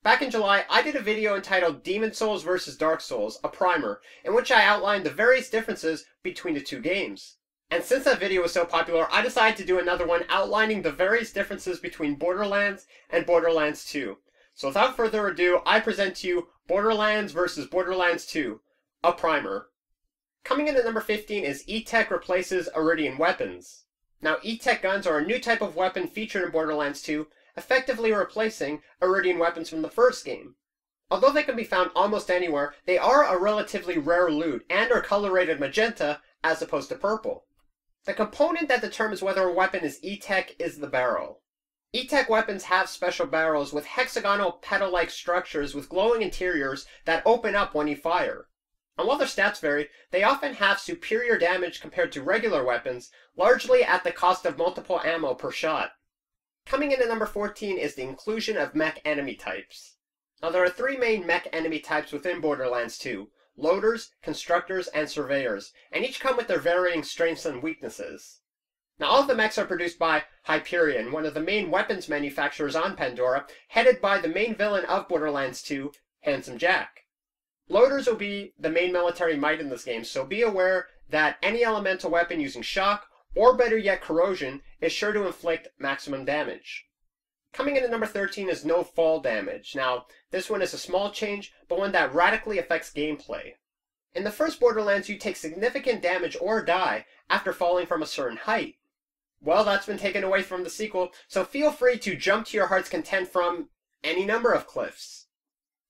Back in July, I did a video entitled Demon Souls vs. Dark Souls, a primer, in which I outlined the various differences between the two games. And since that video was so popular, I decided to do another one outlining the various differences between Borderlands and Borderlands 2. So without further ado, I present to you Borderlands vs. Borderlands 2, a primer. Coming in at number 15 is E-Tech replaces ERIDIAN weapons. Now, E-Tech guns are a new type of weapon featured in Borderlands 2, effectively replacing ERIDIAN weapons from the first game. Although they can be found almost anywhere, they are a relatively rare loot and are color-rated magenta as opposed to purple. The component that determines whether a weapon is E-Tech is the barrel. E-Tech weapons have special barrels with hexagonal petal-like structures with glowing interiors that open up when you fire. And while their stats vary, they often have superior damage compared to regular weapons, largely at the cost of multiple ammo per shot. Coming in at number 14 is the inclusion of mech enemy types. Now there are three main mech enemy types within Borderlands 2, loaders, constructors, and surveyors, and each come with their varying strengths and weaknesses. Now all of the mechs are produced by Hyperion, one of the main weapons manufacturers on Pandora, headed by the main villain of Borderlands 2, Handsome Jack. Loaders will be the main military might in this game, so be aware that any elemental weapon using shock, or better yet corrosion, is sure to inflict maximum damage. Coming in at number 13 is no fall damage. Now, this one is a small change, but one that radically affects gameplay. In the first Borderlands, you take significant damage or die after falling from a certain height. Well, that's been taken away from the sequel, so feel free to jump to your heart's content from any number of cliffs.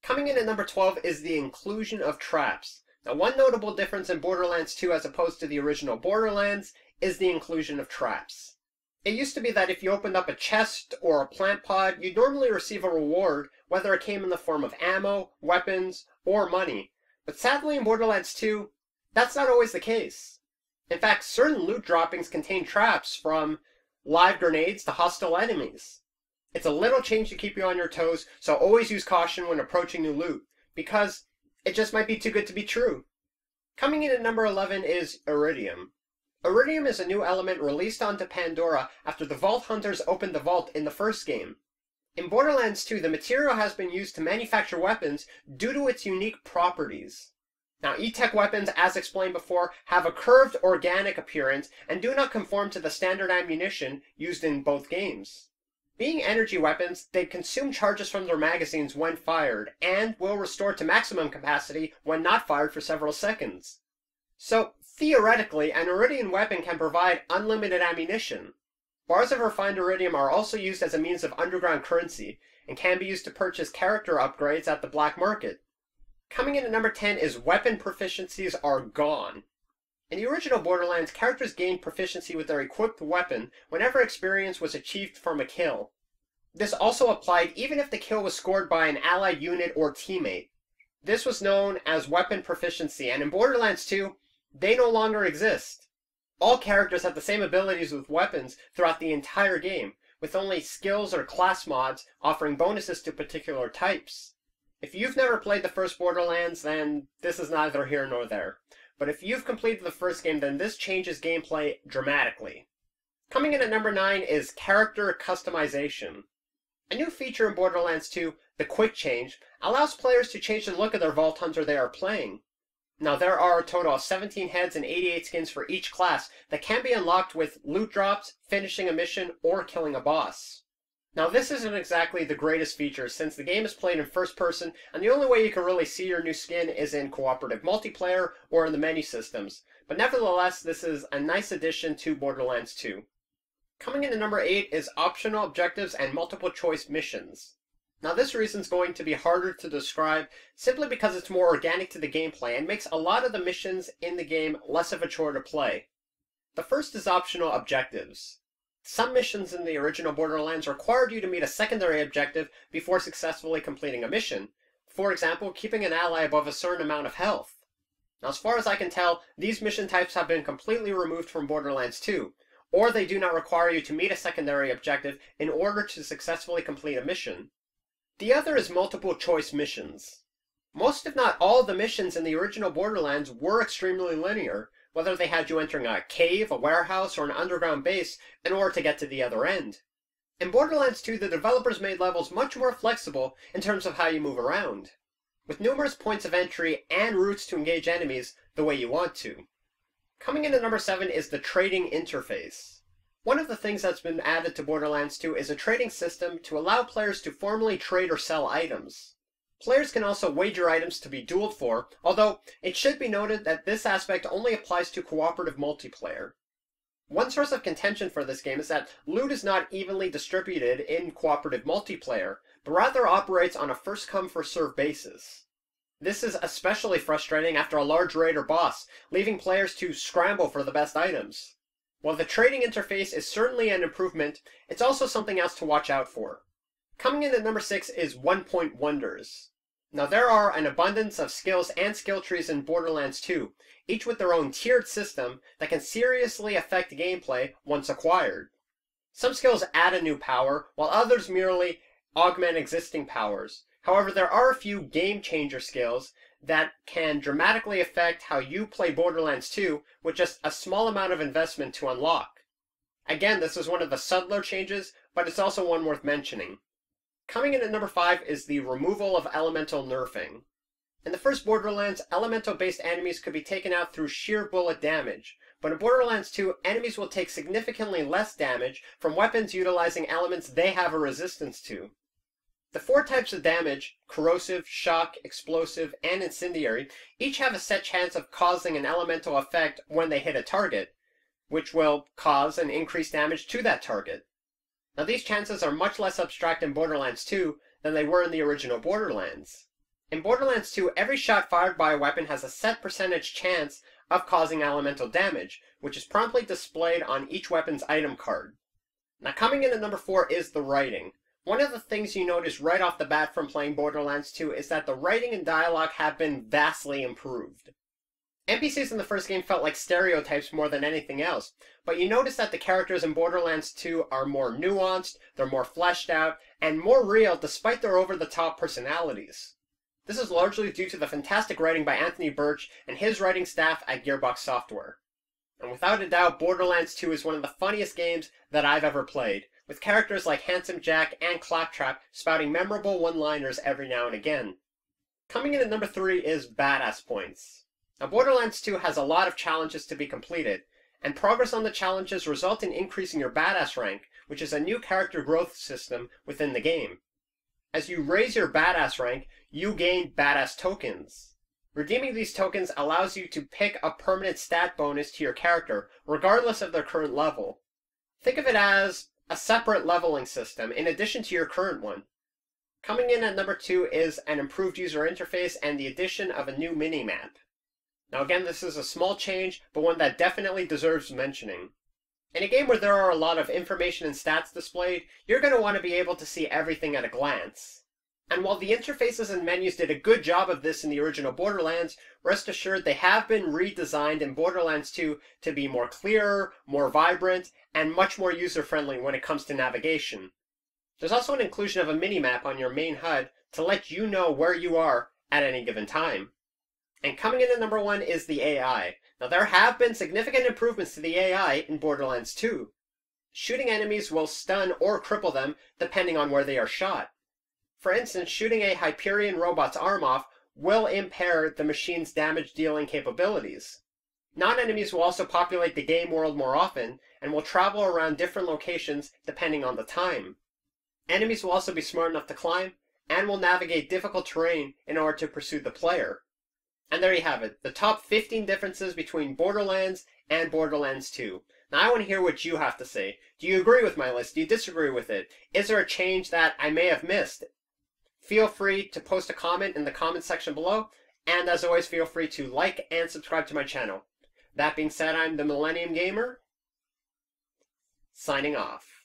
Coming in at number 12 is the inclusion of traps. Now, one notable difference in Borderlands 2 as opposed to the original Borderlands is the inclusion of traps. It used to be that if you opened up a chest or a plant pod, you'd normally receive a reward, whether it came in the form of ammo, weapons, or money. But sadly in Borderlands 2, that's not always the case. In fact, certain loot droppings contain traps, from live grenades to hostile enemies. It's a little change to keep you on your toes, so always use caution when approaching new loot, because it just might be too good to be true. Coming in at number 11 is Iridium. Iridium is a new element released onto Pandora after the Vault Hunters opened the vault in the first game. In Borderlands 2, the material has been used to manufacture weapons due to its unique properties. Now, E-Tech weapons, as explained before, have a curved organic appearance and do not conform to the standard ammunition used in both games. Being energy weapons, they consume charges from their magazines when fired, and will restore to maximum capacity when not fired for several seconds. So, theoretically, an Iridian weapon can provide unlimited ammunition. Bars of refined Iridium are also used as a means of underground currency, and can be used to purchase character upgrades at the black market. Coming in at number 10 is weapon proficiencies are gone. In the original Borderlands, characters gained proficiency with their equipped weapon whenever experience was achieved from a kill. This also applied even if the kill was scored by an allied unit or teammate. This was known as weapon proficiency, and in Borderlands 2, they no longer exist. All characters have the same abilities with weapons throughout the entire game, with only skills or class mods offering bonuses to particular types. If you've never played the first Borderlands, then this is neither here nor there. But if you've completed the first game, then this changes gameplay dramatically. Coming in at number 9 is character customization. A new feature in Borderlands 2, the Quick Change, allows players to change the look of their Vault Hunter they are playing. Now there are a total of 17 heads and 88 skins for each class that can be unlocked with loot drops, finishing a mission, or killing a boss. Now this isn't exactly the greatest feature since the game is played in first person and the only way you can really see your new skin is in cooperative multiplayer or in the menu systems, but nevertheless this is a nice addition to Borderlands 2. Coming in at number 8 is optional objectives and multiple choice missions. Now this reason is going to be harder to describe simply because it's more organic to the gameplay and makes a lot of the missions in the game less of a chore to play. The first is optional objectives. Some missions in the original Borderlands required you to meet a secondary objective before successfully completing a mission. For example, keeping an ally above a certain amount of health. Now as far as I can tell, these mission types have been completely removed from Borderlands 2, or they do not require you to meet a secondary objective in order to successfully complete a mission. The other is multiple choice missions. Most if not all of the missions in the original Borderlands were extremely linear, whether they had you entering a cave, a warehouse, or an underground base in order to get to the other end. In Borderlands 2, the developers made levels much more flexible in terms of how you move around, with numerous points of entry and routes to engage enemies the way you want to. Coming in at number 7 is the trading interface. One of the things that's been added to Borderlands 2 is a trading system to allow players to formally trade or sell items. Players can also wager items to be dueled for, although it should be noted that this aspect only applies to cooperative multiplayer. One source of contention for this game is that loot is not evenly distributed in cooperative multiplayer, but rather operates on a first-come, first-served basis. This is especially frustrating after a large raid or boss, leaving players to scramble for the best items. While the trading interface is certainly an improvement, it's also something else to watch out for. Coming in at number 6 is one-point wonders. Now there are an abundance of skills and skill trees in Borderlands 2, each with their own tiered system that can seriously affect gameplay once acquired. Some skills add a new power, while others merely augment existing powers. However, there are a few game-changer skills that can dramatically affect how you play Borderlands 2 with just a small amount of investment to unlock. Again, this is one of the subtler changes, but it's also one worth mentioning. Coming in at number 5 is the removal of elemental nerfing. In the first Borderlands, elemental-based enemies could be taken out through sheer bullet damage, but in Borderlands 2, enemies will take significantly less damage from weapons utilizing elements they have a resistance to. The 4 types of damage, corrosive, shock, explosive, and incendiary, each have a set chance of causing an elemental effect when they hit a target, which will cause an increased damage to that target. Now these chances are much less abstract in Borderlands 2 than they were in the original Borderlands. In Borderlands 2, every shot fired by a weapon has a set percentage chance of causing elemental damage, which is promptly displayed on each weapon's item card. Now coming in at number 4 is the writing. One of the things you notice right off the bat from playing Borderlands 2 is that the writing and dialogue have been vastly improved. NPCs in the first game felt like stereotypes more than anything else, but you notice that the characters in Borderlands 2 are more nuanced, they're more fleshed out, and more real despite their over-the-top personalities. This is largely due to the fantastic writing by Anthony Birch and his writing staff at Gearbox Software. And without a doubt, Borderlands 2 is one of the funniest games that I've ever played, with characters like Handsome Jack and Claptrap spouting memorable one-liners every now and again. Coming in at number 3 is Badass Points. Now Borderlands 2 has a lot of challenges to be completed, and progress on the challenges result in increasing your Badass rank, which is a new character growth system within the game. As you raise your Badass rank, you gain Badass tokens. Redeeming these tokens allows you to pick a permanent stat bonus to your character, regardless of their current level. Think of it as a separate leveling system in addition to your current one. Coming in at number 2 is an improved user interface and the addition of a new minimap. Now again, this is a small change, but one that definitely deserves mentioning. In a game where there are a lot of information and stats displayed, you're going to want to be able to see everything at a glance. And while the interfaces and menus did a good job of this in the original Borderlands, rest assured they have been redesigned in Borderlands 2 to be more clearer, more vibrant, and much more user-friendly when it comes to navigation. There's also an inclusion of a minimap on your main HUD to let you know where you are at any given time. And coming in at number 1 is the AI. Now there have been significant improvements to the AI in Borderlands 2. Shooting enemies will stun or cripple them depending on where they are shot. For instance, shooting a Hyperion robot's arm off will impair the machine's damage-dealing capabilities. Non-enemies will also populate the game world more often, and will travel around different locations depending on the time. Enemies will also be smart enough to climb, and will navigate difficult terrain in order to pursue the player. And there you have it, the top 15 differences between Borderlands and Borderlands 2. Now I want to hear what you have to say. Do you agree with my list? Do you disagree with it? Is there a change that I may have missed? Feel free to post a comment in the comment section below, and as always, feel free to like and subscribe to my channel. That being said, I'm the Millennium Gamer, signing off.